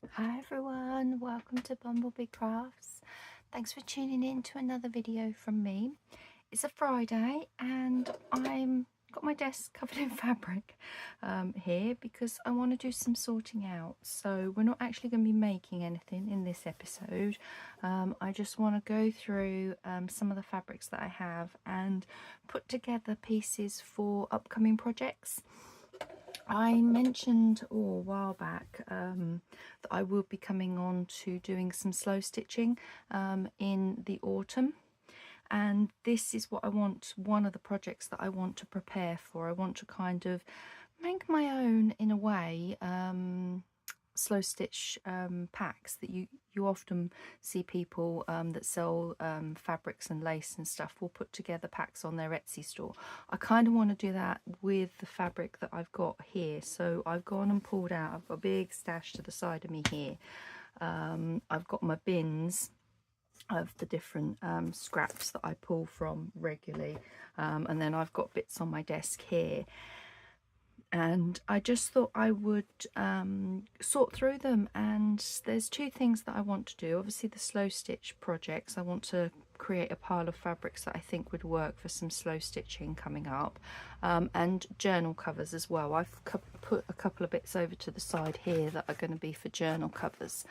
Hi everyone, welcome to BumbleBeeCrafts. Thanks for tuning in to another video from me. It's a Friday and I'm got my desk covered in fabric here because I want to do some sorting out. So we're not actually going to be making anything in this episode. I just want to go through some of the fabrics that I have and put together pieces for upcoming projects. I mentioned a while back that I will be coming on to doing some slow stitching in the autumn, and this is what I want, one of the projects that I want to prepare for. I want to kind of make my own, in a way, slow stitch packs that you often see people that sell fabrics and lace and stuff will put together packs on their Etsy store. I kind of want to do that with the fabric that I've got here. So I've gone and pulled out, I've got a big stash to the side of me here. I've got my bins of the different scraps that I pull from regularly, and then I've got bits on my desk here. And I just thought I would sort through them, and there's two things that I want to do. Obviously the slow stitch projects, I want to create a pile of fabrics that I think would work for some slow stitching coming up, and journal covers as well. I've put a couple of bits over to the side here that are going to be for journal covers,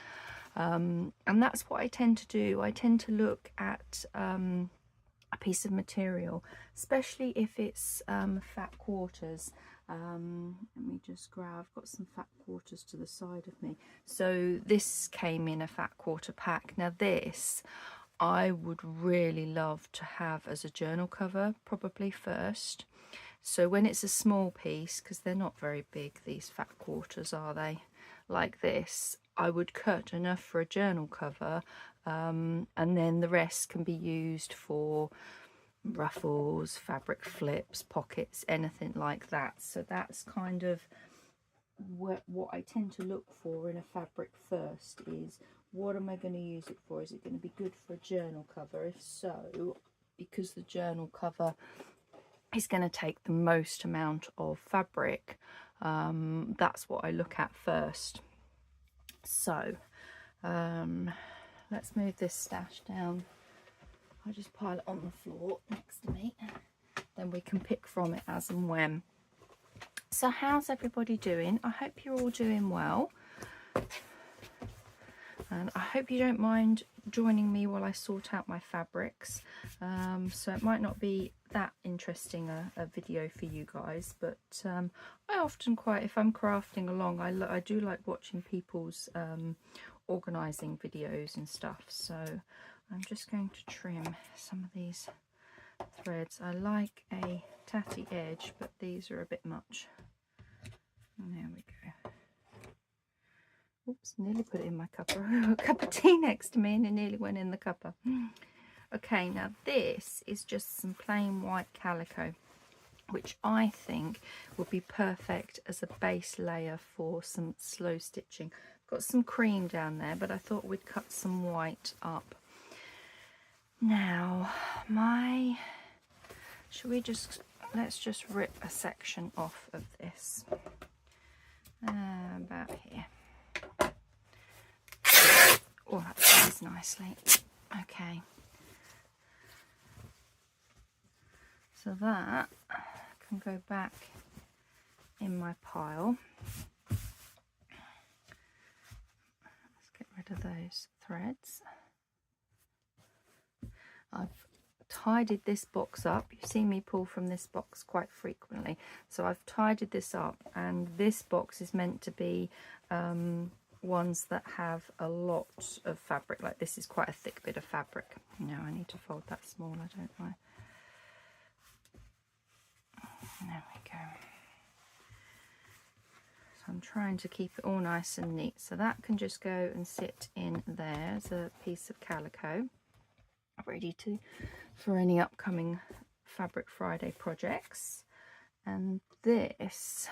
and that's what I tend to do. I tend to look at a piece of material, especially if it's fat quarters. Let me just grab, I've got some fat quarters to the side of me. So this came in a fat quarter pack. Now this I would really love to have as a journal cover, probably first. So when it's a small piece, because they're not very big, these fat quarters, are they? Like this, I would cut enough for a journal cover, and then the rest can be used for ruffles, fabric flips, pockets, anything like that. So that's kind of what I tend to look for in a fabric first, is what am I going to use it for? Is it going to be good for a journal cover? If so, because the journal cover is going to take the most amount of fabric, that's what I look at first. So let's move this stash down. I'll just pile it on the floor next to me, then we can pick from it as and when. So how's everybody doing? I hope you're all doing well, and I hope you don't mind joining me while I sort out my fabrics. So it might not be that interesting a video for you guys, but I often quite, if I'm crafting along, I do like watching people's organising videos and stuff. So I'm just going to trim some of these threads. I like a tatty edge, but these are a bit much. And there we go. Oops, nearly put it in my cuppa. A cup of tea next to me and it nearly went in the cuppa. Okay, now this is just some plain white calico, which I think would be perfect as a base layer for some slow stitching. Got some cream down there, but I thought we'd cut some white up. Now, let's just rip a section off of this, about here. Oh, that fits nicely. Okay, so that can go back in my pile. Let's get rid of those threads. I've tidied this box up. You see me pull from this box quite frequently, so I've tidied this up, and this box is meant to be ones that have a lot of fabric. Like this is quite a thick bit of fabric. Now I need to fold that smaller, don't I? There we go. So I'm trying to keep it all nice and neat, so that can just go and sit in there as a piece of calico, ready for any upcoming Fabric Friday projects. And this,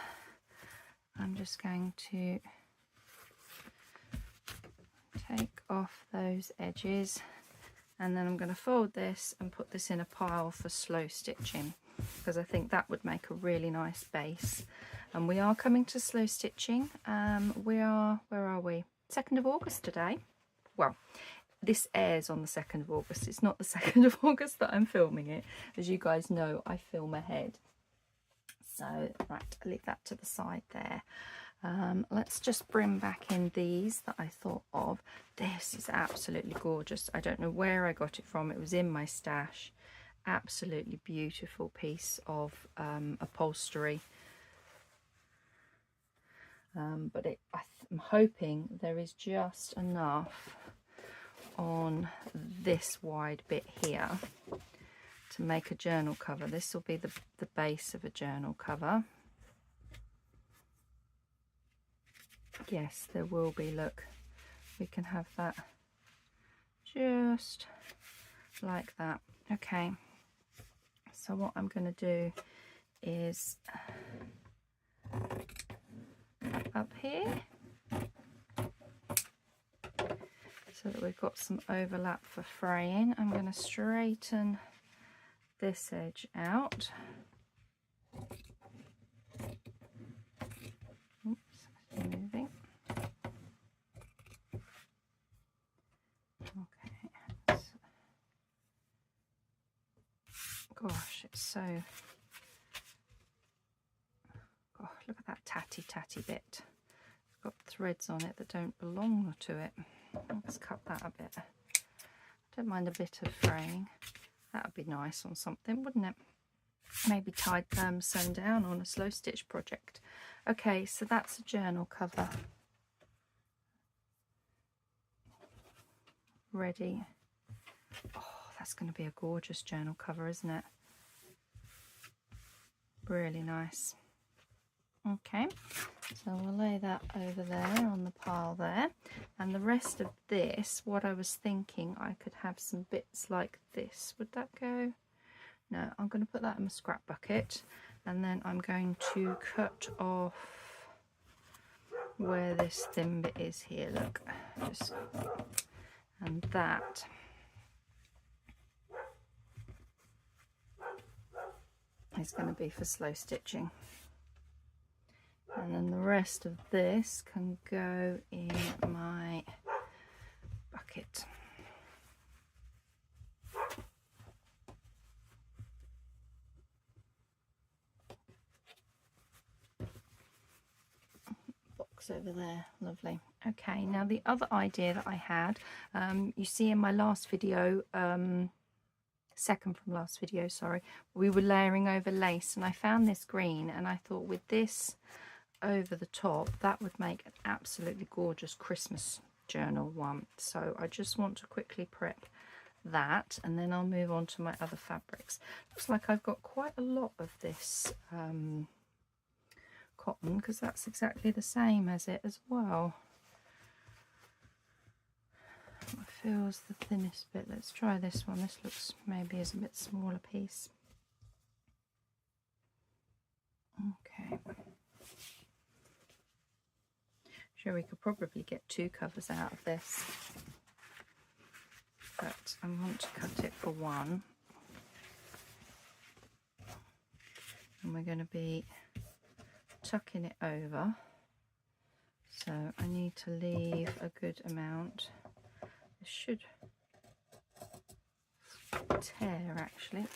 I'm just going to take off those edges, and then I'm going to fold this and put this in a pile for slow stitching, because I think that would make a really nice base. And we are coming to slow stitching. Where are we? 2nd of August today. Well, this airs on the 2nd of August. It's not the 2nd of August that I'm filming it. As you guys know, I film ahead. So, right, I'll leave that to the side there. Let's just bring back in these that I thought of. This is absolutely gorgeous. I don't know where I got it from. It was in my stash. Absolutely beautiful piece of upholstery. But I'm hoping there is just enough on this wide bit here to make a journal cover. This will be the base of a journal cover. Yes, there will be. Look, we can have that just like that. Okay, so what I'm going to do is up here so that we've got some overlap for fraying. I'm going to straighten this edge out. Oops, moving. Okay. Gosh, it's so... God, look at that tatty bit. It's got threads on it that don't belong to it. Let's cut that a bit. Don't mind a bit of fraying. That would be nice on something, wouldn't it? Maybe tied sewn down on a slow stitch project. Okay, so that's a journal cover. Ready. Oh, that's going to be a gorgeous journal cover, isn't it? Really nice. Okay, so we'll lay that over there on the pile there. And the rest of this, what I was thinking, I could have some bits like this. Would that go? No, I'm going to put that in my scrap bucket. And then I'm going to cut off where this thin bit is here. Look, just, and that. Is going to be for slow stitching. And then the rest of this can go in my bucket. Box over there, lovely. Okay, now the other idea that I had, you see in my last video, second from last video, sorry, we were layering over lace, and I found this green, and I thought with this over the top, that would make an absolutely gorgeous Christmas journal one. So I just want to quickly prep that, and then I'll move on to my other fabrics. Looks like I've got quite a lot of this cotton, because that's exactly the same as it as well. What feels the thinnest bit? Let's try this one. This looks maybe is a bit smaller piece. Okay. Sure, we could probably get 2 covers out of this, but I want to cut it for 1. And we're going to be tucking it over, so I need to leave a good amount. This should tear actually.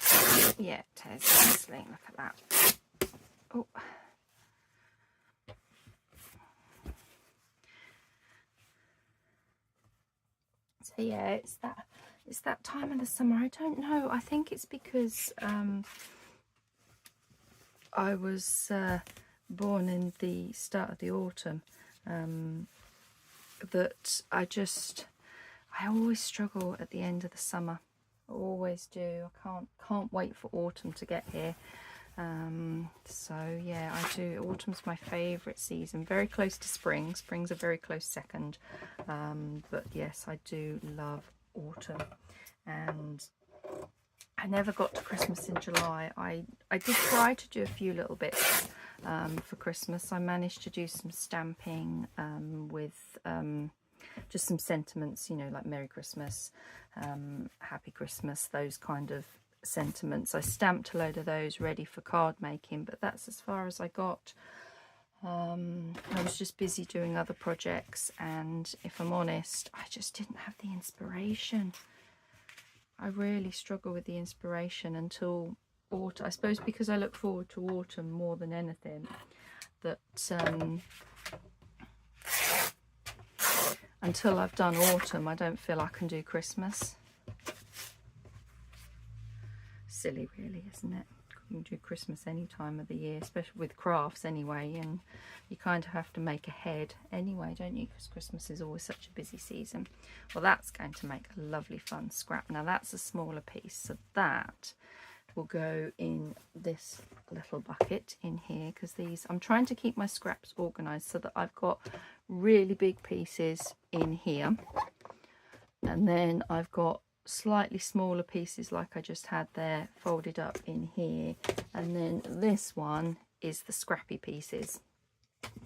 Yeah, it tears nicely. Look at that. Oh. So yeah, it's that time of the summer. I don't know. I think it's because I was born in the start of the autumn, that I always struggle at the end of the summer. I always do. I can't wait for autumn to get here. So yeah, I do. Autumn's my favourite season, very close to spring. Spring's a very close second, but yes, I do love autumn. And I never got to Christmas in July. I did try to do a few little bits for Christmas. I managed to do some stamping with just some sentiments, you know, like Merry Christmas, Happy Christmas, those kind of sentiments. I stamped a load of those ready for card making, but that's as far as I got. I was just busy doing other projects, and if I'm honest, I just didn't have the inspiration. I really struggle with the inspiration until autumn. I suppose because I look forward to autumn more than anything, that until I've done autumn, I don't feel I can do Christmas. Silly really, isn't it? You can do Christmas any time of the year, especially with crafts anyway, and you kind of have to make ahead anyway, don't you? Because Christmas is always such a busy season. Well, that's going to make a lovely fun scrap. Now that's a smaller piece, so that will go in this little bucket in here, because these, I'm trying to keep my scraps organized so that I've got really big pieces in here, and then I've got slightly smaller pieces like I just had there folded up in here, and then this one is the scrappy pieces.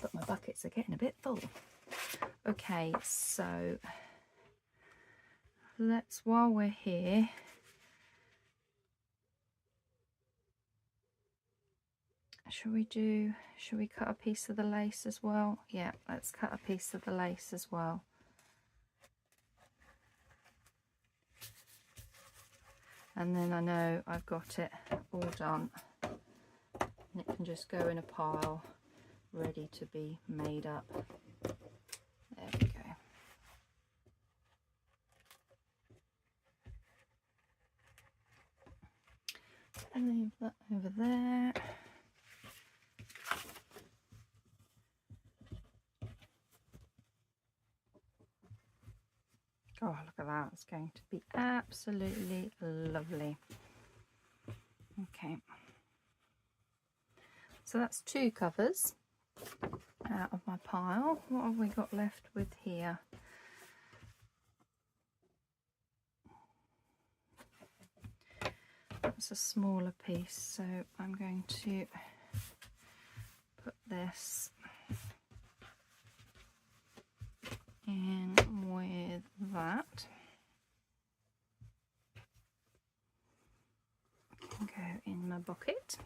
But my buckets are getting a bit full. Okay, so let's, while we're here, should we cut a piece of the lace as well? Yeah, let's cut a piece of the lace as well. And then I know I've got it all done, and it can just go in a pile ready to be made up. There we go. And leave that over there. Oh, look at that. It's going to be absolutely lovely. Okay. So that's 2 covers out of my pile. What have we got left with here? That's a smaller piece, so I'm going to put this in with that. Go in my bucket.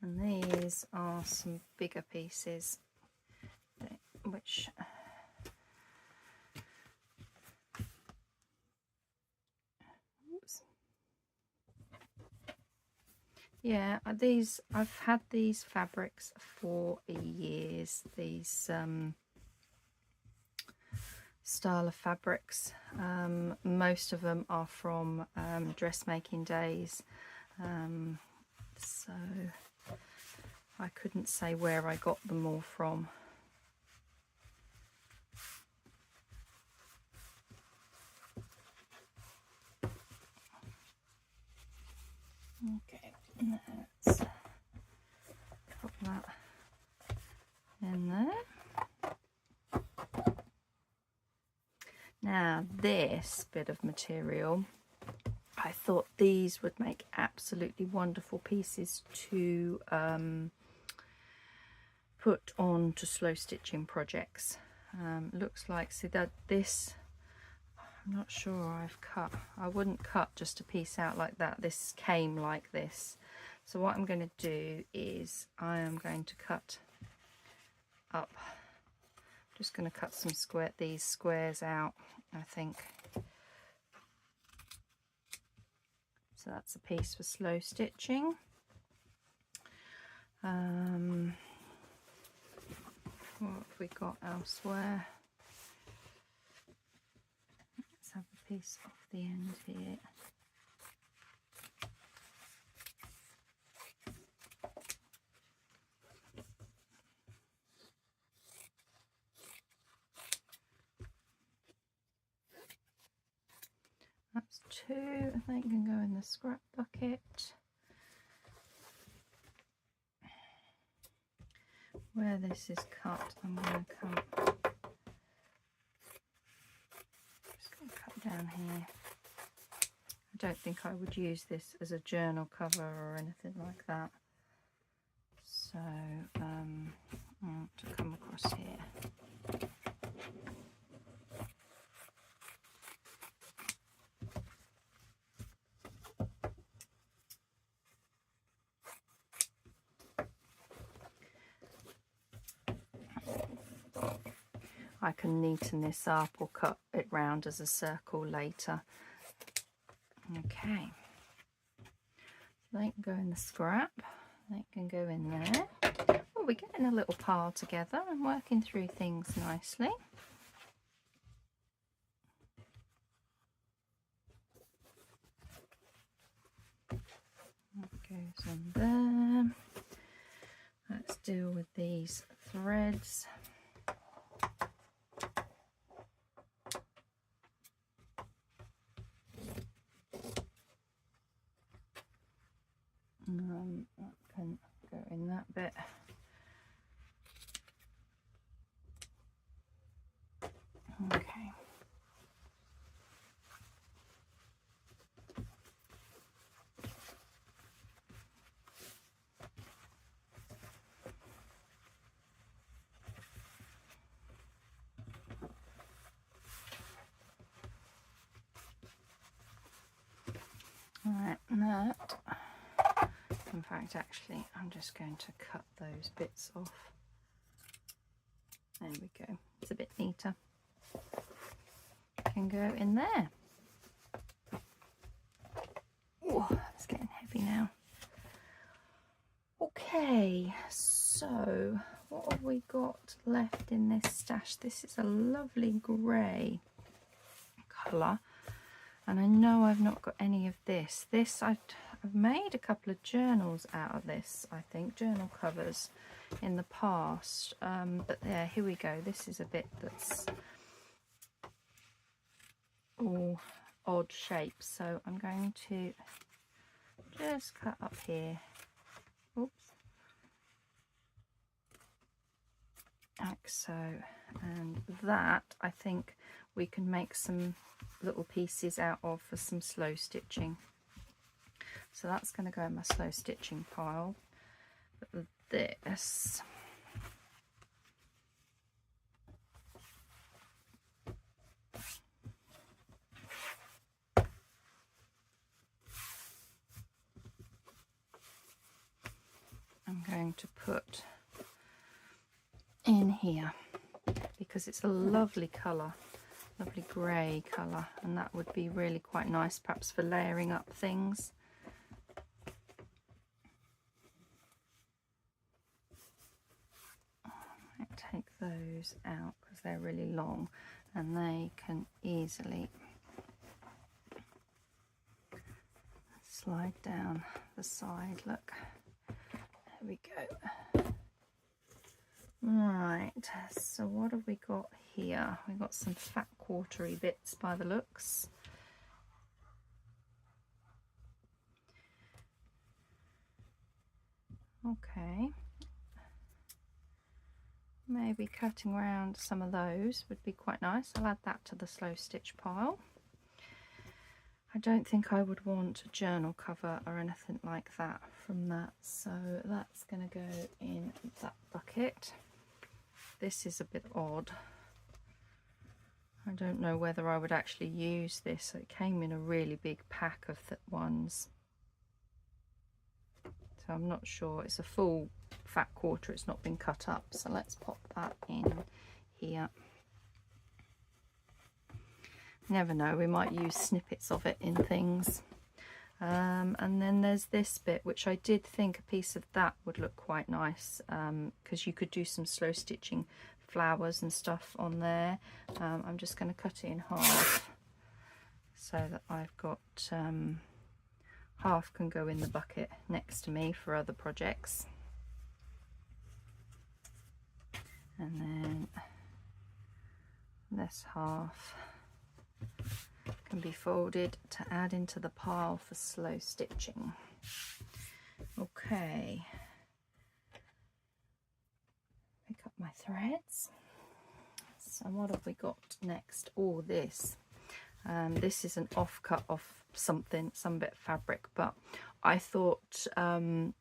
And these are some bigger pieces, which yeah, these, I've had these fabrics for years, these style of fabrics. Most of them are from dressmaking days, so I couldn't say where I got them all from. Okay, let's put that in there. Now this bit of material, I thought these would make absolutely wonderful pieces to put on to slow stitching projects. Looks like, see that this, I'm not sure I've cut, I wouldn't cut just a piece out like that. This came like this. So what I'm going to do is I am going to cut up, just going to cut some these squares out, I think. So that's a piece for slow stitching. What have we got elsewhere? Let's have a piece off the end here. That's 2. I think can go in the scrap bucket. Where this is cut, I'm going to cut. Just going to cut down here. I don't think I would use this as a journal cover or anything like that. So I want to come across here. I can neaten this up or cut it round as a circle later. Okay, so they can go in the scrap, they can go in there. Oh, we're getting a little pile together and working through things nicely. That goes on there. Let's deal with these threads. That can go in that bit. Okay. Alright, that, in fact, actually, I'm just going to cut those bits off. There we go, it's a bit neater. Can go in there. Oh, it's getting heavy now. Okay, so what have we got left in this stash? This is a lovely grey colour. And I know I've not got any of this. I've made a couple of journals out of this, I think, journal covers in the past. But there, here we go. This is a bit that's all odd shapes. So I'm going to just cut up here. Oops. Like so. And that, I think, we can make some little pieces out of for some slow stitching. So that's going to go in my slow stitching pile. But this, I'm going to put in here because it's a lovely colour. Lovely grey colour, and that would be really quite nice perhaps for layering up things. I might take those out because they're really long and they can easily slide down the side. Look, there we go. Right, so what have we got here? We've got some fat quartery bits by the looks. Okay, maybe cutting around some of those would be quite nice. I'll add that to the slow stitch pile. I don't think I would want a journal cover or anything like that from that, so that's going to go in that bucket. This is a bit odd. I don't know whether I would actually use this. It came in a really big pack of ones. So I'm not sure. It's a full fat quarter. It's not been cut up. So let's pop that in here. Never know. We might use snippets of it in things. And then there's this bit, which I did think a piece of that would look quite nice, because you could do some slow stitching flowers and stuff on there. I'm just going to cut it in half so that I've got half can go in the bucket next to me for other projects, and then this half can be folded to add into the pile for slow stitching. Okay, pick up my threads. So what have we got next? Oh, this this is an offcut of some bit of fabric, but I thought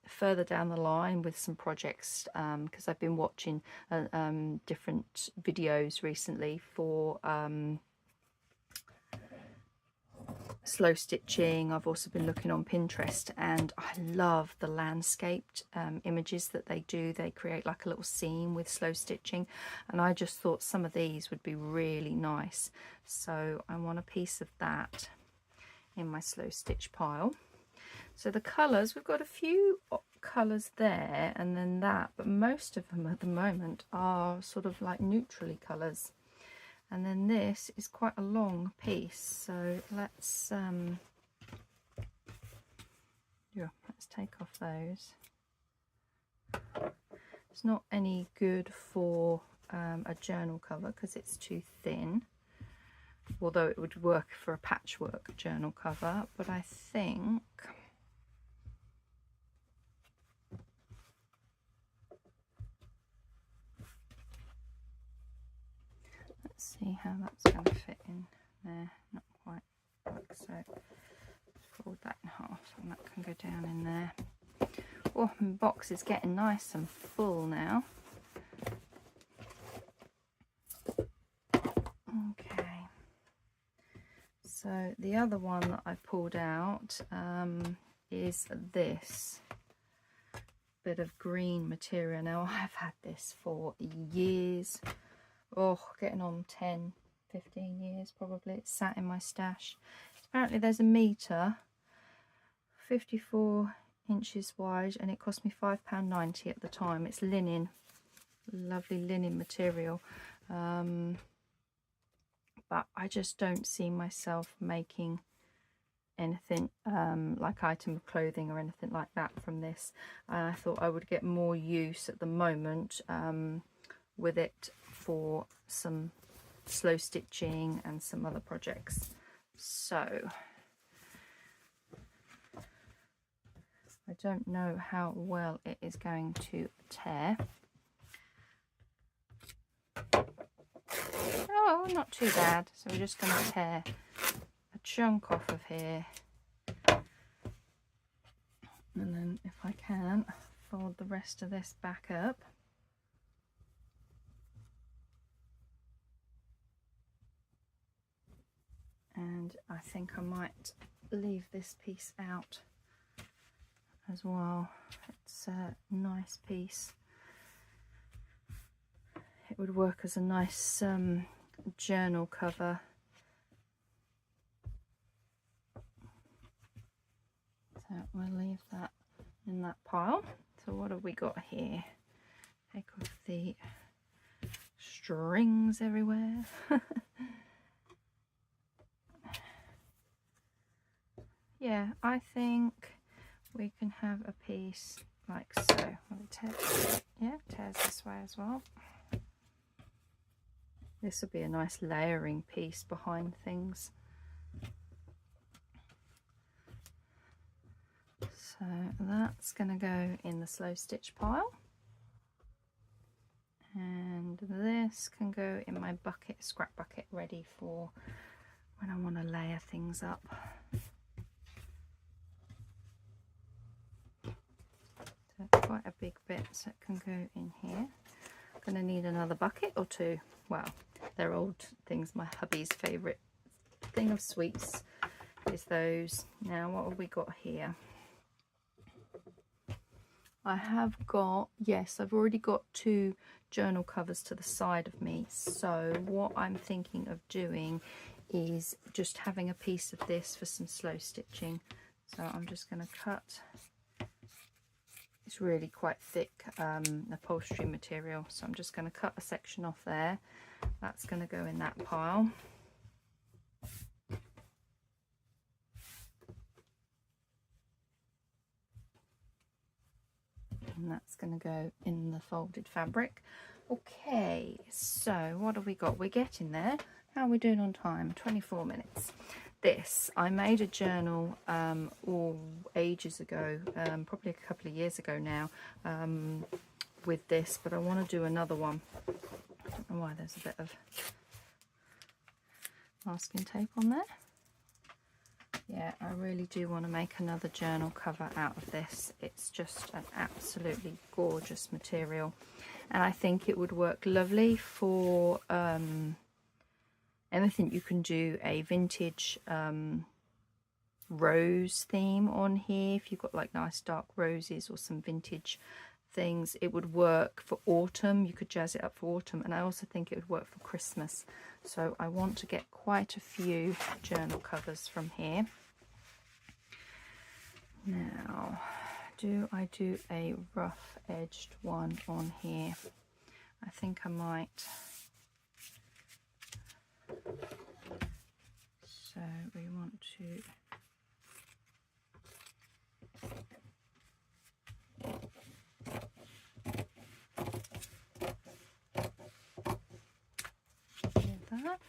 further down the line with some projects, because I've been watching different videos recently for slow stitching. I've also been looking on Pinterest, and I love the landscaped images that they do. They create like a little scene with slow stitching, and I just thought some of these would be really nice. So I want a piece of that in my slow stitch pile. So the colours, we've got a few colours there and then that, but most of them at the moment are sort of like neutrally colours. And then this is quite a long piece, so let's take off those. It's not any good for a journal cover because it's too thin, although it would work for a patchwork journal cover. But I think let's see how that's going to fit in there. Not quite like so. Fold that in half and that can go down in there. Oh, my box is getting nice and full now. Okay, so the other one that I pulled out is this bit of green material. Now I've had this for years, getting on 10, 15 years probably. It's sat in my stash. Apparently there's a metre, 54 inches wide, and it cost me £5.90 at the time. It's linen, lovely linen material, but I just don't see myself making anything like item of clothing or anything like that from this. I thought I would get more use at the moment with it for some slow stitching and some other projects. So I don't know how well it is going to tear. Oh, not too bad. So we're just going to tear a chunk off of here, and then if I can fold the rest of this back up. And I think I might leave this piece out as well. It's a nice piece. It would work as a nice journal cover. So we'll leave that in that pile. So what have we got here? Take off the strings everywhere. Yeah, I think we can have a piece like so. Yeah, tears this way as well. This will be a nice layering piece behind things. So that's going to go in the slow stitch pile. And this can go in my bucket, scrap bucket, ready for when I want to layer things up. So quite a big bit, so it can go in here. I'm going to need another bucket or two. Well, they're old things. My hubby's favourite thing of sweets is those. Now what have we got here? I have got, yes, I've already got 2 journal covers to the side of me. So what I'm thinking of doing is just having a piece of this for some slow stitching. So I'm just going to cut. It's really quite thick upholstery material, so I'm just going to cut a section off there. That's going to go in that pile. And that's going to go in the folded fabric. Okay, so what have we got? We're getting there. How are we doing on time? 24 minutes. This, I made a journal ages ago, probably a couple of years ago now, with this, but I want to do another one. I don't know why there's a bit of masking tape on there. Yeah, I really do want to make another journal cover out of this. It's just an absolutely gorgeous material, and I think it would work lovely for anything you can do a vintage rose theme on here. If you've got like nice dark roses or some vintage things, it would work for autumn. You could jazz it up for autumn, and I also think it would work for Christmas. So I want to get quite a few journal covers from here. Now, do I do a rough edged one on here? I think I might. So we want to do that.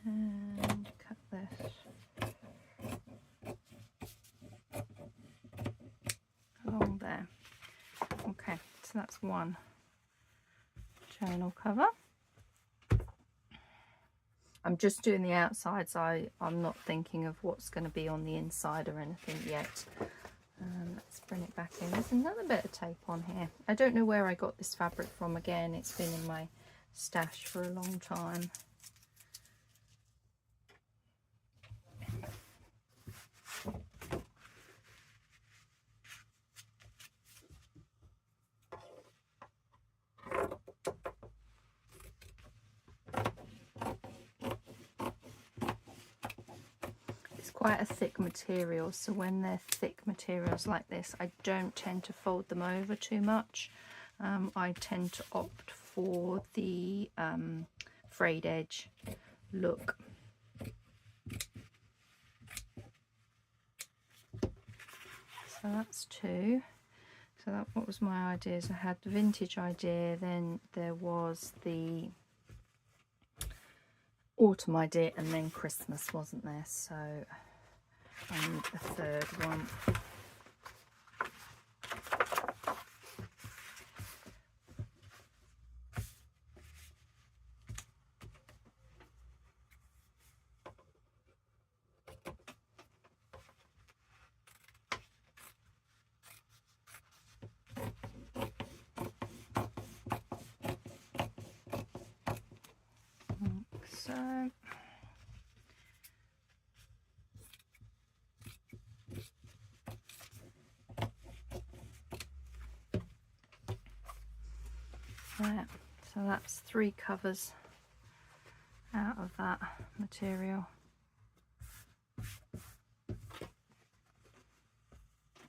And cut this along there. Okay, so that's one journal cover. I'm just doing the outsides. I'm not thinking of what's going to be on the inside or anything yet. Let's bring it back in. There's another bit of tape on here. I don't know where I got this fabric from. Again, it's been in my stash for a long time. Quite a thick material, so when they're thick materials like this, I don't tend to fold them over too much. I tend to opt for the frayed edge look. So that's two. So that, what was my ideas? I had the vintage idea, then there was the autumn idea, and then Christmas, wasn't there? So I need a third one. So there, so that's 3 covers out of that material.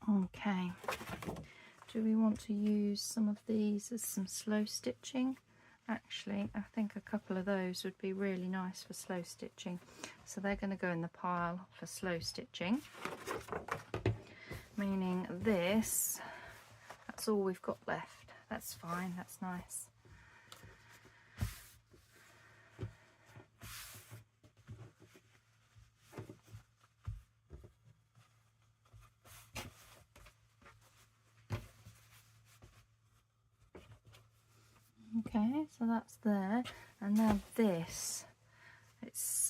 Okay, do we want to use some of these as some slow stitching? Actually, I think a couple of those would be really nice for slow stitching, so they're going to go in the pile for slow stitching, meaning this, that's all we've got left. That's fine, that's nice. Okay, so that's there, and now this,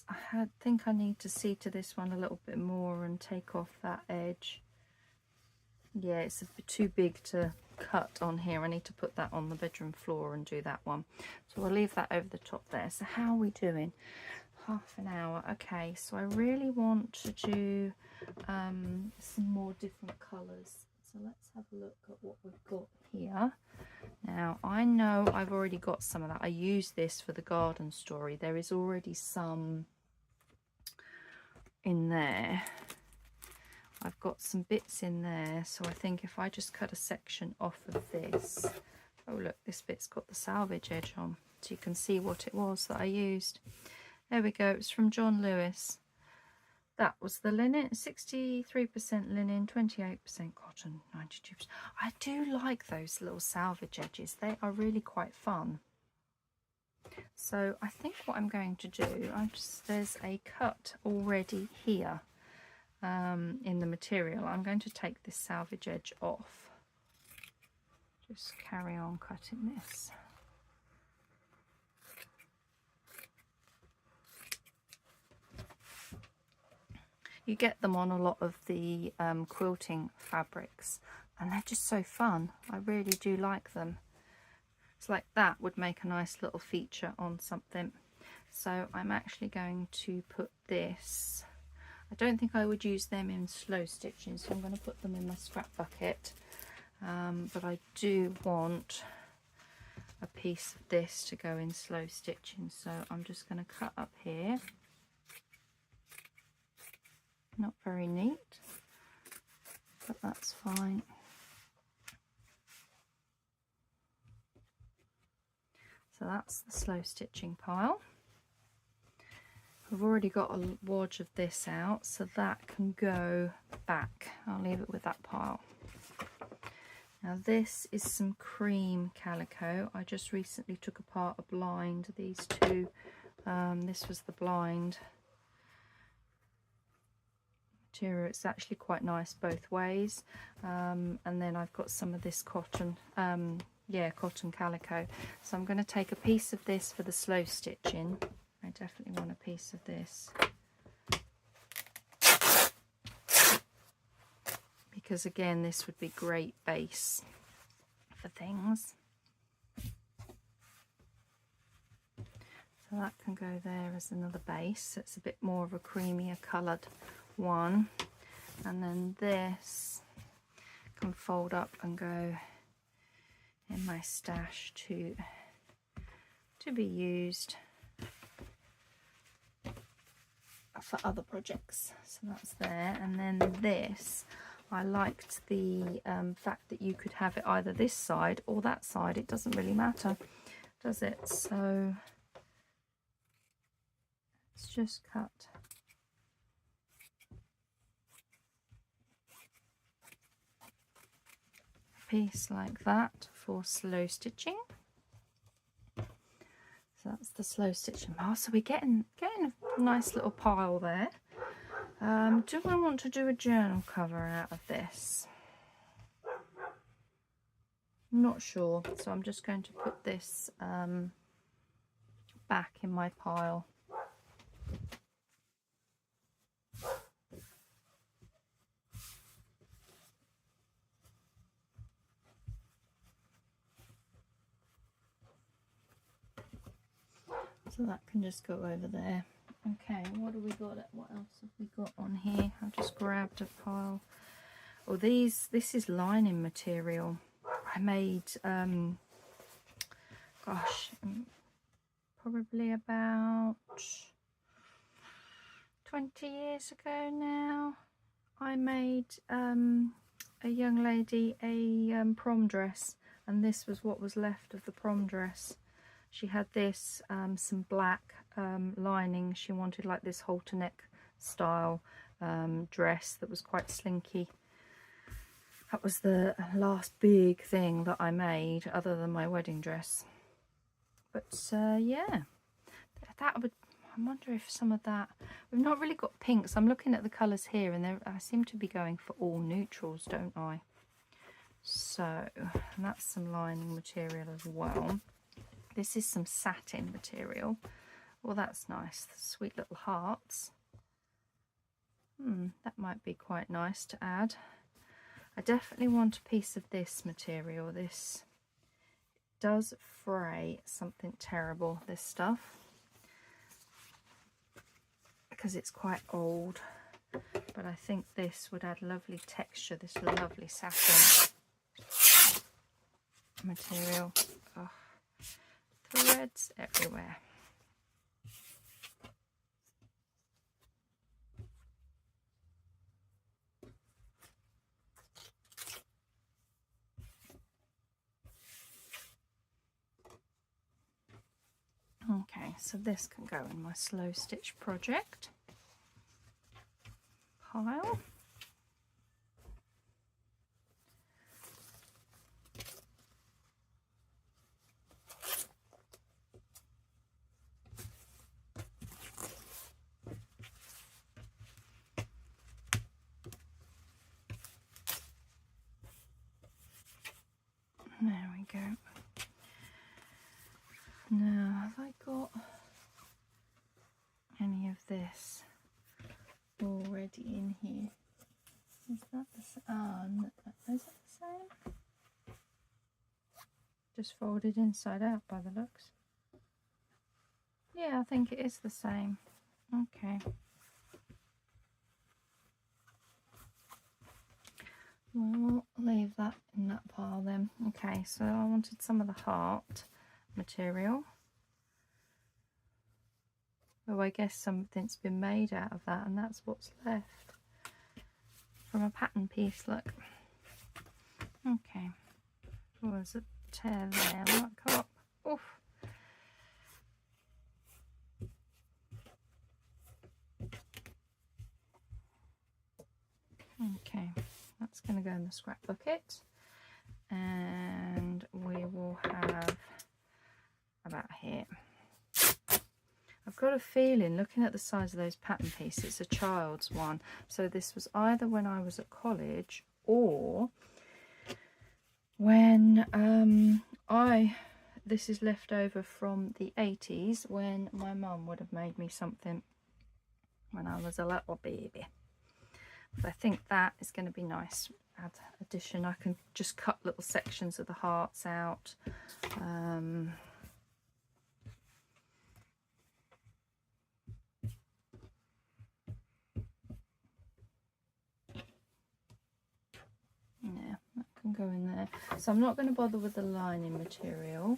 I think I need to see to this one a little bit more and take off that edge. Yeah, it's a bit too big to cut on here. I need to put that on the bedroom floor and do that one. So we'll leave that over the top there. So how are we doing? Half an hour. Okay, so I really want to do some more different colours. So let's have a look at what we've got here. Now, I know I've already got some of that. I used this for the garden story. There is already some in there. I've got some bits in there, so I think if I just cut a section off of this, oh look, this bit's got the salvage edge on, so you can see what it was that I used. There we go, it's from John Lewis. That was the linen, 63% linen, 28% cotton, 92%. I do like those little salvage edges, they are really quite fun. So I think what I'm going to do, there's a cut already here. In the material, I'm going to take this salvage edge off. Just carry on cutting this. You get them on a lot of the quilting fabrics, and they're just so fun. I really do like them. It's like that would make a nice little feature on something. So I'm actually going to put this, I don't think I would use them in slow stitching, so I'm going to put them in my scrap bucket. But I do want a piece of this to go in slow stitching, so I'm just going to cut up here. Not very neat, but that's fine. So that's the slow stitching pile. I've already got a wodge of this out, so that can go back. I'll leave it with that pile. Now this is some cream calico. I just recently took apart a blind, these two. This was the blind material. It's actually quite nice both ways. And then I've got some of this cotton, cotton calico. So I'm going to take a piece of this for the slow stitching. I definitely want a piece of this, because again this would be great base for things. So that can go there as another base. It's a bit more of a creamier coloured one, and then this can fold up and go in my stash to be used for other projects. So that's there. And then this, I liked the fact that you could have it either this side or that side. It doesn't really matter, does it? So let's just cut a piece like that for slow stitching. So that's the slow stitching pile. So we're getting a nice little pile there. Do I want to do a journal cover out of this? I'm not sure. So I'm just going to put this back in my pile. So that can just go over there. Okay, what have we got? What else have we got on here? I've just grabbed a pile. Oh, this is lining material. I made, probably about 20 years ago now. I made a young lady a prom dress, and this was what was left of the prom dress. She had this, some black lining. She wanted like this halter neck style dress that was quite slinky. That was the last big thing that I made, other than my wedding dress. But yeah, that would, I wonder if some of that, we've not really got pinks. I'm looking at the colours here, and I seem to be going for all neutrals, don't I? So, and that's some lining material as well. This is some satin material. Well, that's nice. Sweet little hearts. That might be quite nice to add. I definitely want a piece of this material. This does fray something terrible, this stuff, because it's quite old. But I think this would add lovely texture, this lovely satin material. Oh, threads everywhere. Okay, so this can go in my slow stitch project pile. There we go. Now, have I got any of this already in here? Is that the same? Is it the same? just folded inside out by the looks. Yeah, I think it is the same. Okay. We'll leave that in that pile then. Okay, so I wanted some of the heart material. Oh, I guess something's been made out of that, and that's what's left from a pattern piece, look. Okay. Oh, there's a tear there. Might come up. Oof. Okay, that's going to go in the scrap bucket, and we will have about here. I've got a feeling, looking at the size of those pattern pieces, it's a child's one. So this was either when I was at college or when this is left over from the 80s when my mum would have made me something when I was a little baby. So I think that is going to be nice. Add addition. I can just cut little sections of the hearts out. Yeah, that can go in there. So I'm not going to bother with the lining material.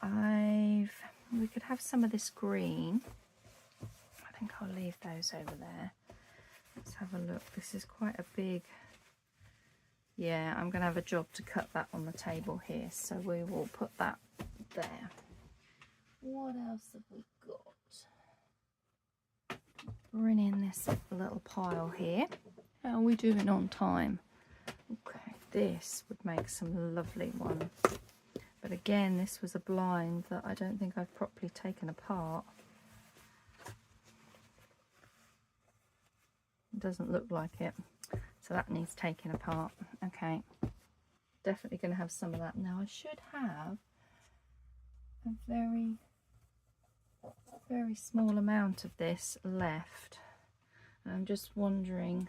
We could have some of this green. I think I'll leave those over there. Let's have a look. This is quite a big, yeah, I'm going to have a job to cut that on the table here, so we will put that there. What else have we got? Bring in this little pile here. How are we doing on time? Okay, this would make some lovely ones. But again, this was a blind that I don't think I've properly taken apart. It doesn't look like it, so that needs taking apart. Okay, definitely going to have some of that. Now I should have a very small amount of this left, and I'm just wondering,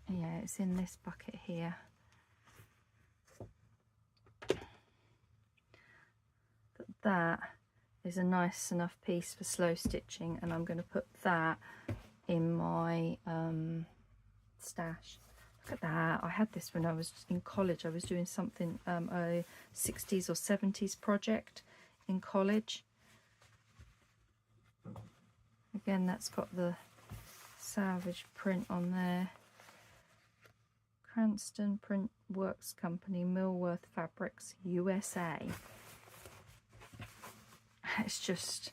yeah, it's in this bucket here. That is a nice enough piece for slow stitching, and I'm going to put that in my stash. Look at that. I had this when I was in college. I was doing something, a 60s or 70s project in college. Again, that's got the salvage print on there. Cranston Print Works Company, Millworth Fabrics, USA. It's just,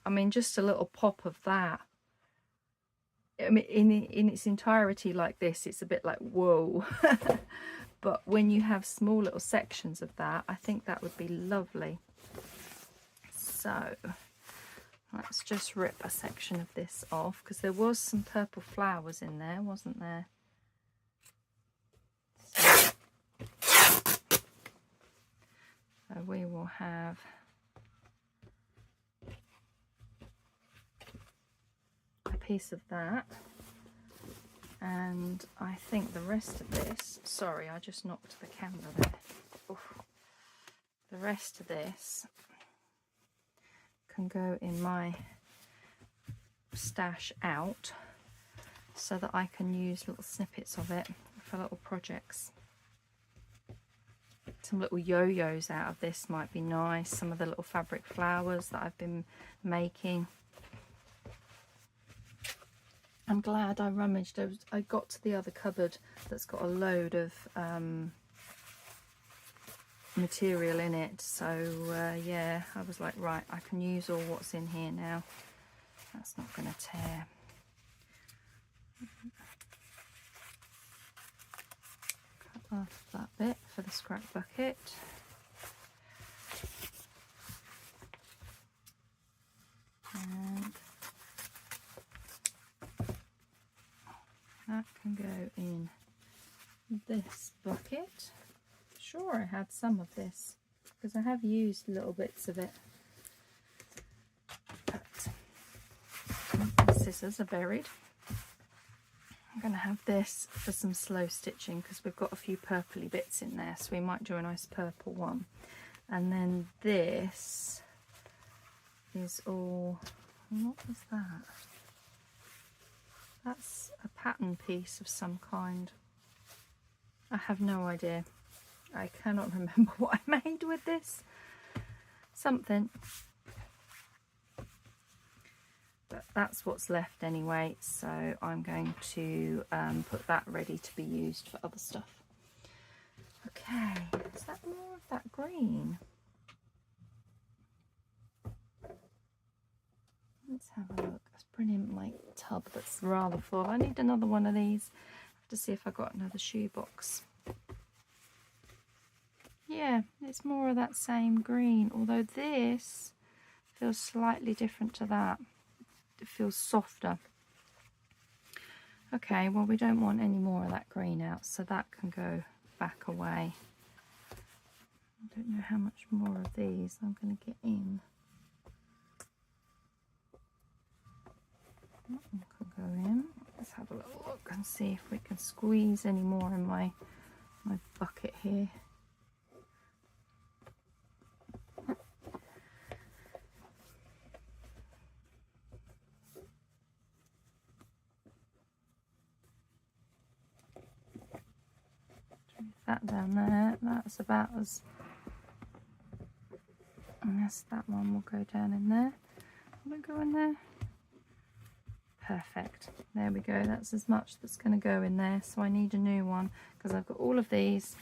I mean, just a little pop of that. I mean, in its entirety like this, it's a bit like, whoa. But when you have small little sections of that, I think that would be lovely. So let's just rip a section of this off, because there was some purple flowers in there, wasn't there? So we will have a piece of that, and I think the rest of this, sorry, I just knocked the camera there. Oof. The rest of this can go in my stash out, so that I can use little snippets of it for little projects. Some little yo-yos out of this might be nice. Some of the little fabric flowers that I've been making. I'm glad I rummaged. I got to the other cupboard that's got a load of material in it. So yeah, I was like, right, I can use all what's in here now. That's not going to tear. Cut off that bit for the scrap bucket. And that can go in this bucket. Sure, I had some of this because I have used little bits of it. But the scissors are buried. I'm going to have this for some slow stitching because we've got a few purpley bits in there, so we might do a nice purple one. And then this is all, what was that? That's a pattern piece of some kind. I have no idea. I cannot remember what I made with this. Something. But that's what's left anyway, so I'm going to put that ready to be used for other stuff. Okay, is that more of that green? Let's have a look. It's brilliant, my tub that's rather full. I need another one of these. I have to see if I got another shoebox. Yeah, it's more of that same green, although this feels slightly different to that. It feels softer. Okay, well, we don't want any more of that green out, so that can go back away. I don't know how much more of these I'm going to get in. That one could go in. Let's have a little look and see if we can squeeze any more in my bucket here. That down there, that's about as, unless that one will go down in there. Will it go in there? Perfect, there we go, that's as much that's going to go in there, so I need a new one because I've got all of these.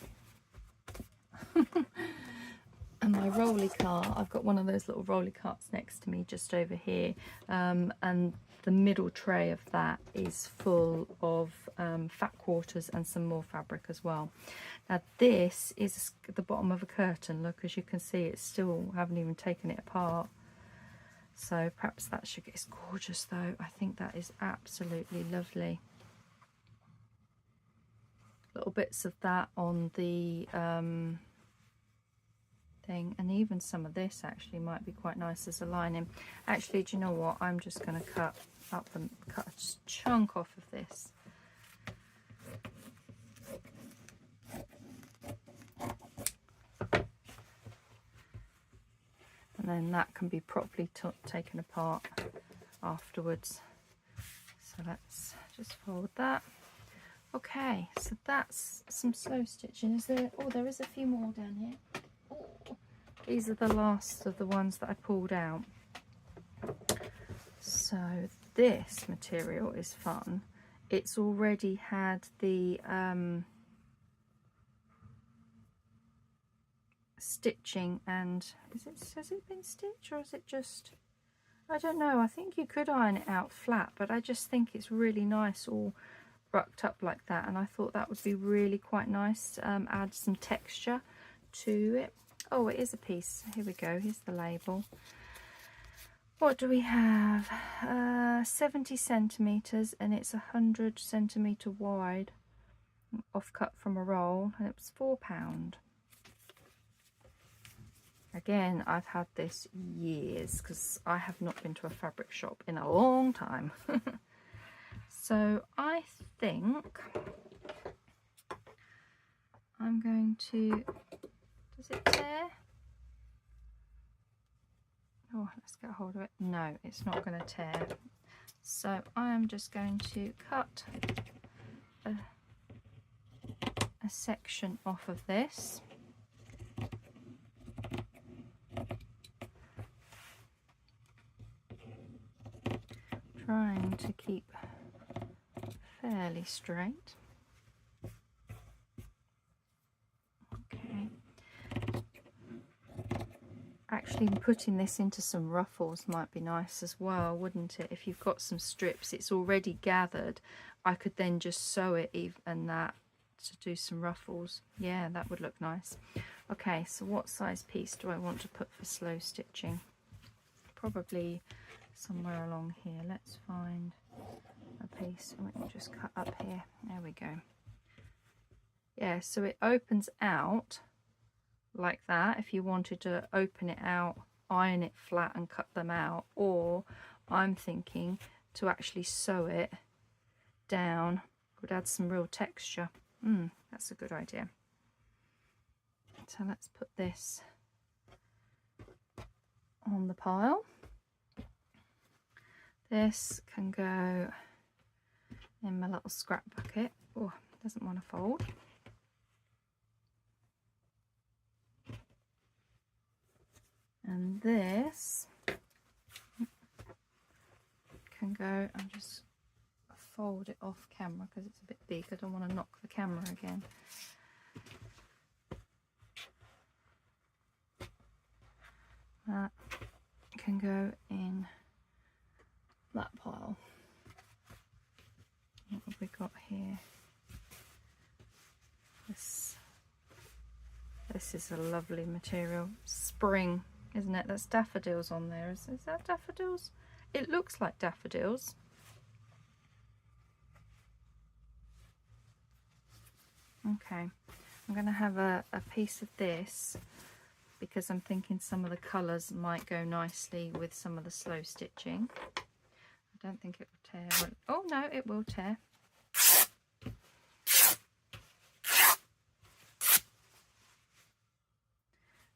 And my rolly cart, I've got one of those little rolly carts next to me just over here, and the middle tray of that is full of fat quarters and some more fabric as well. Now this is the bottom of a curtain. Look, as you can see, it's still, haven't even taken it apart. So perhaps that should get, it's gorgeous though. I think that is absolutely lovely. Little bits of that on the thing, and even some of this actually might be quite nice as a lining. Actually, do you know what? I'm just going to cut a chunk off of this. And then that can be properly taken apart afterwards. So let's just fold that. Okay, so that's some slow stitching. Is there, oh, there is a few more down here. Oh, these are the last of the ones that I pulled out. So this material is fun. It's already had the stitching, and has it been stitched, or is it just, I don't know. I think you could iron it out flat, but I just think it's really nice all rucked up like that, and I thought that would be really quite nice to add some texture to it. Oh, it is a piece. Here we go, here's the label. What do we have? 70 centimeters, and it's 100 centimeter wide, offcut from a roll, and it was £4. Again, I've had this years because I have not been to a fabric shop in a long time. So I think I'm going to, does it tear? Oh, let's get a hold of it. No, it's not going to tear. So I am just going to cut a section off of this. Trying to keep fairly straight. Okay. Actually putting this into some ruffles might be nice as well, wouldn't it? If you've got some strips, it's already gathered. I could then just sew it and that to do some ruffles. Yeah, that would look nice. Okay, so what size piece do I want to put for slow stitching? Probably somewhere along here. Let's find a piece. We can just cut up here. There we go. Yeah, so it opens out like that if you wanted to open it out, iron it flat and cut them out, or I'm thinking to actually sew it down would add some real texture. That's a good idea. So let's put this on the pile. This can go in my little scrap bucket. Oh, doesn't want to fold. And this can go, I'll just fold it off camera because it's a bit big. I don't want to knock the camera again. That can go in that pile. What have we got here? This is a lovely material. Spring, isn't it? That's daffodils on there. Is that daffodils? It looks like daffodils. Okay, I'm going to have a piece of this because I'm thinking some of the colours might go nicely with some of the slow stitching. I don't think it will tear. Oh no, it will tear.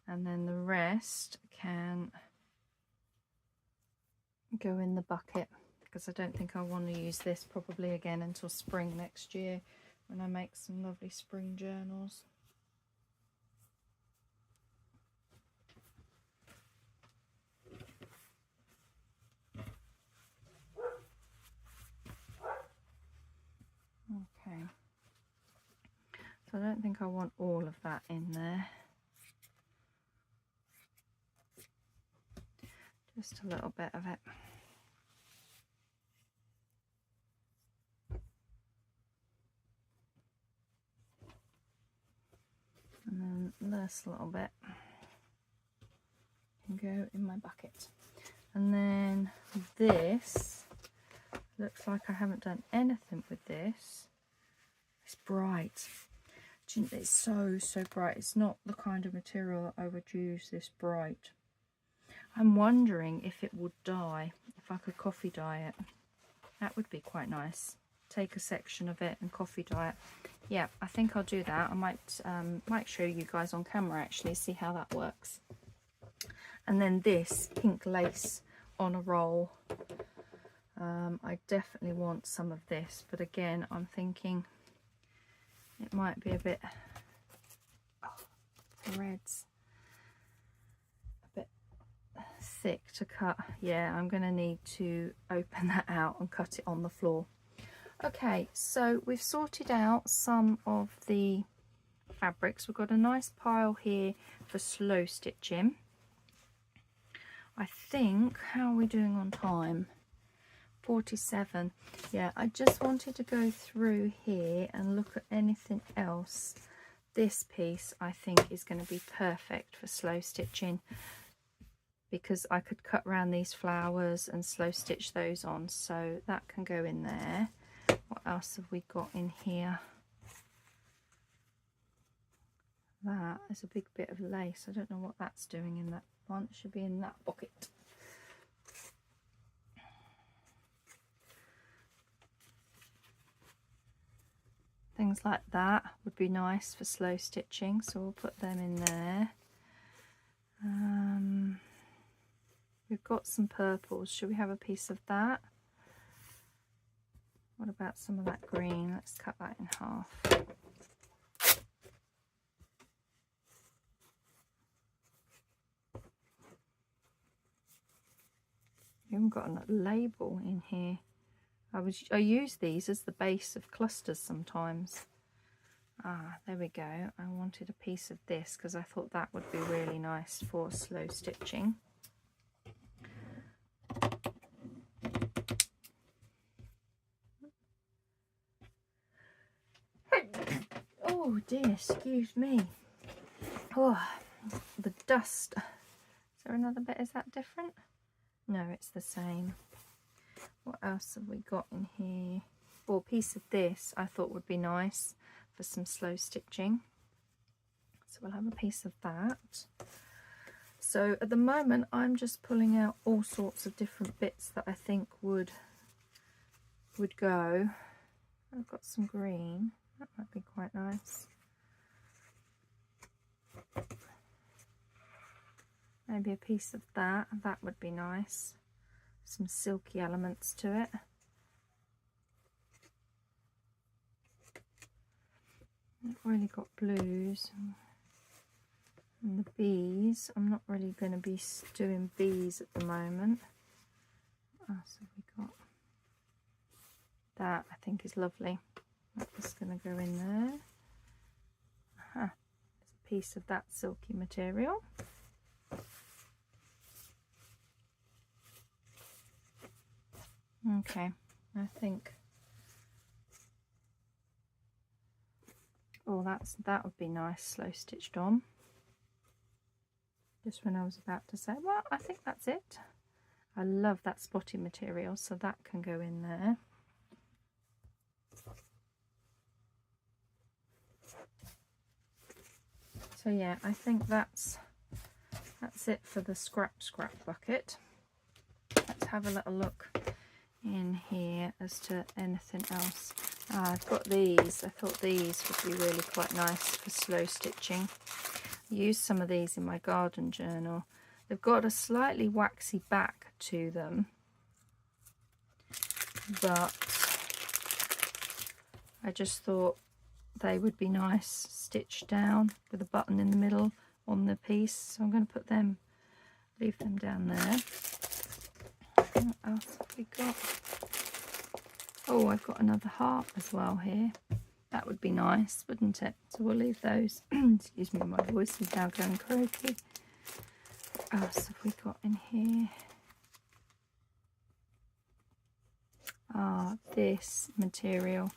And then the rest can go in the bucket because I don't think I want to use this probably again until spring next year when I make some lovely spring journals. Okay, so I don't think I want all of that in there. Just a little bit of it. And then this little bit can go in my bucket. And then this looks like I haven't done anything with this. It's bright. It's so bright. It's not the kind of material that I would use this bright. I'm wondering if it would dye, if I could coffee dye it. That would be quite nice. Take a section of it and coffee dye it. Yeah, I think I'll do that. I might show you guys on camera actually, see how that works. And then this pink lace on a roll. I definitely want some of this, but again, I'm thinking it might be a bit threads. Thick to cut. Yeah, I'm going to need to open that out and cut it on the floor. Okay, so we've sorted out some of the fabrics. We've got a nice pile here for slow stitching. I think, how are we doing on time? 47. Yeah, I just wanted to go through here and look at anything else. This piece I think is going to be perfect for slow stitching, because I could cut around these flowers and slow stitch those on, so that can go in there. What else have we got in here? That is a big bit of lace. I don't know what that's doing in that one. It should be in that pocket. Things like that would be nice for slow stitching, so we'll put them in there. We've got some purples. Should we have a piece of that? What about some of that green? Let's cut that in half. You haven't got a label in here. I use these as the base of clusters sometimes. Ah, there we go. I wanted a piece of this because I thought that would be really nice for slow stitching. Oh dear, excuse me. Oh, the dust. Is there another bit? Is that different? No, it's the same. What else have we got in here? Oh, a piece of this I thought would be nice for some slow stitching. So we'll have a piece of that. So at the moment I'm just pulling out all sorts of different bits that I think would go. I've got some green. That might be quite nice. maybe a piece of that. That would be nice. Some silky elements to it. I've really got blues. And the bees, I'm not really going to be doing bees at the moment. What else have we got? That I think is lovely. That's going to go in there. There's a piece of that silky material. Okay, I think. Oh, that would be nice, slow stitched on. Just when I was about to say, well, I think that's it. I love that spotting material, so that can go in there. So yeah, I think that's it for the scrap bucket. Let's have a little look in here as to anything else. I've got these. I thought these would be really quite nice for slow stitching. I used some of these in my garden journal. They've got a slightly waxy back to them, but I just thought they would be nice stitched down with a button in the middle on the piece. So I'm going to put them, leave them down there. What else have we got? Oh, I've got another heart as well here. That would be nice, wouldn't it? So we'll leave those. Excuse me, my voice is now going croaky. What else have we got in here? This material.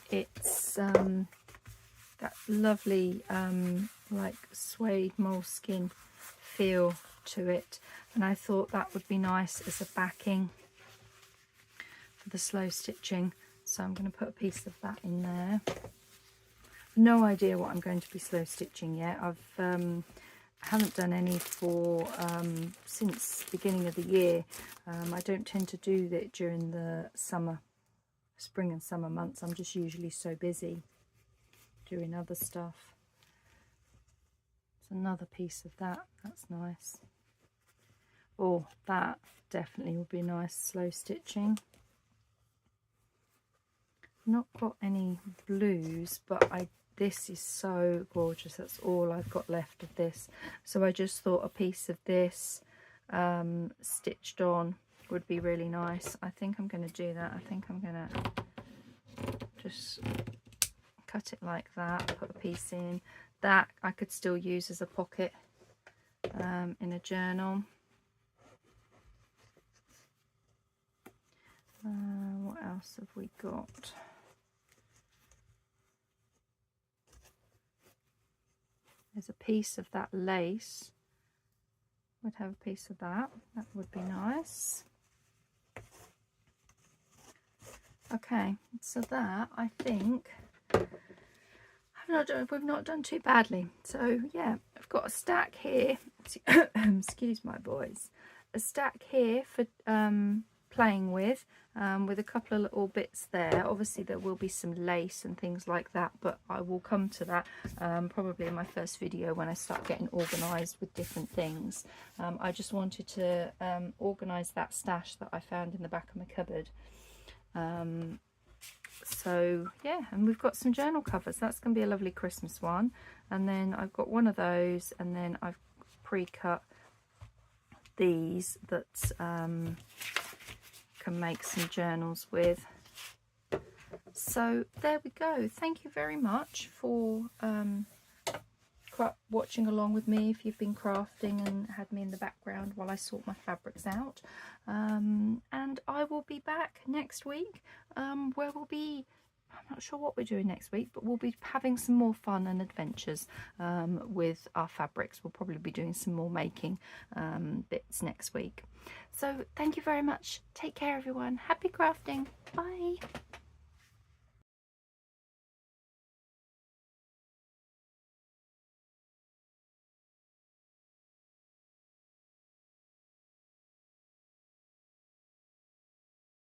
It's that lovely like suede moleskin feel to it, and I thought that would be nice as a backing for the slow stitching, so I'm going to put a piece of that in there. No idea what I'm going to be slow stitching yet. I haven't done any for since the beginning of the year. I don't tend to do that during the spring and summer months. I'm just usually so busy doing other stuff. It's another piece of that. That's nice. Oh, that definitely would be nice slow stitching. Not got any blues, but this is so gorgeous. That's all I've got left of this, so I just thought a piece of this stitched on would be really nice. I think I'm going to do that. I think I'm going to just cut it like that, put a piece in. That I could still use as a pocket in a journal. What else have we got? There's a piece of that lace. Would have a piece of that. That would be nice. Okay, so that I think we've not done too badly. So yeah, I've got a stack here. Excuse my voice. A stack here for playing with a couple of little bits there. Obviously there will be some lace and things like that, but I will come to that probably in my first video when I start getting organised with different things. I just wanted to organise that stash that I found in the back of my cupboard. So yeah, and we've got some journal covers. That's going to be a lovely Christmas one. And then I've got one of those, and then I've pre-cut these that can make some journals with. So there we go. Thank you very much for watching along with me if you've been crafting and had me in the background while I sort my fabrics out. And I will be back next week where we'll be, I'm not sure what we're doing next week, but we'll be having some more fun and adventures with our fabrics. We'll probably be doing some more making bits next week. So thank you very much. Take care everyone. Happy crafting. Bye.